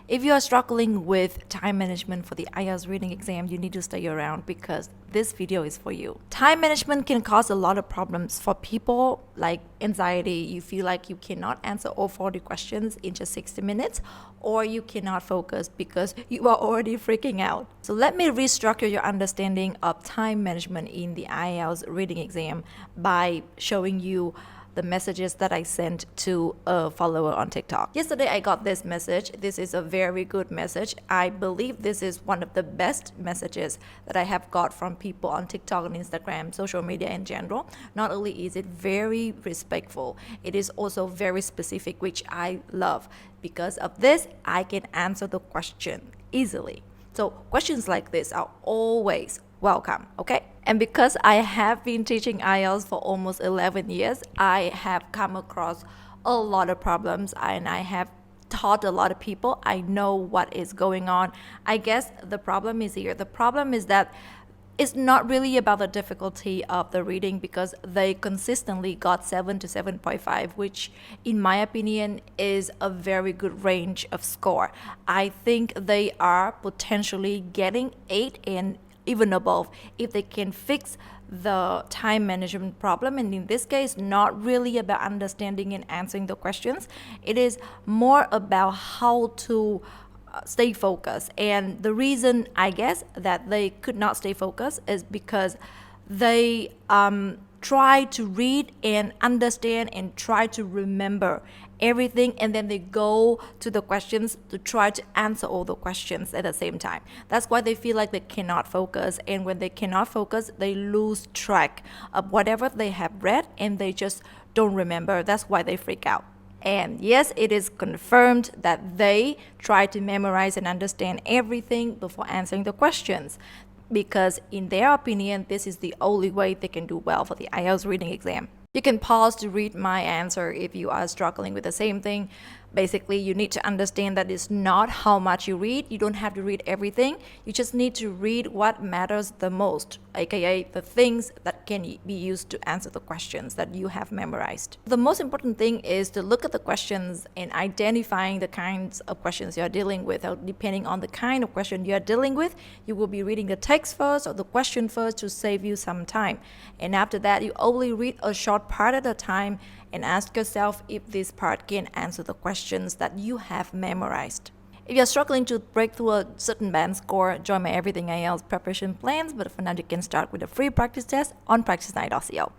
If you are struggling with time management for the IELTS reading exam, you need to stay around because this video is for you. Time management can cause a lot of problems for people like anxiety. You feel like you cannot answer all 40 questions in just 60 minutes, or you cannot focus because you are already freaking out. So let me restructure your understanding of time management in the IELTS reading exam by showing you the messages that I sent to a follower on TikTok. Yesterday I got this message. This is a very good message. I believe this is one of the best messages that I have got from people on TikTok and Instagram, social media in general. Not only is it very respectful, it is also very specific, which I love. Because of this, I can answer the question easily. So questions like this are always welcome, okay? And because I have been teaching IELTS for almost 11 years, I have come across a lot of problems and I have taught a lot of people. I know what is going on. I guess the problem is here. The problem is that it's not really about the difficulty of the reading because they consistently got 7 to 7.5, which in my opinion is a very good range of score. I think they are potentially getting 8 and even above if they can fix the time management problem. And in this case, not really about understanding and answering the questions. It is more about how to stay focused. And the reason I guess that they could not stay focused is because they try to read and understand and try to remember everything, and then they go to the questions to try to answer all the questions at the same time. That's why they feel like they cannot focus, and when they cannot focus, they lose track of whatever they have read and they just don't remember. That's why they freak out. And yes, it is confirmed that they try to memorize and understand everything before answering the questions, because in their opinion, this is the only way they can do well for the IELTS reading exam. You can pause to read my answer if you are struggling with the same thing. Basically, you need to understand that it's not how much you read. You don't have to read everything. You just need to read what matters the most, aka the things that can be used to answer the questions that you have memorized. The most important thing is to look at the questions and identifying the kinds of questions you're dealing with. Depending on the kind of question you're dealing with, you will be reading the text first or the question first to save you some time. And after that, you only read a short part at a time and ask yourself if this part can answer the questions that you have memorized. If you're struggling to break through a certain band score, join my Everything IELTS preparation plans, but for now you can start with a free practice test on practicenight.co.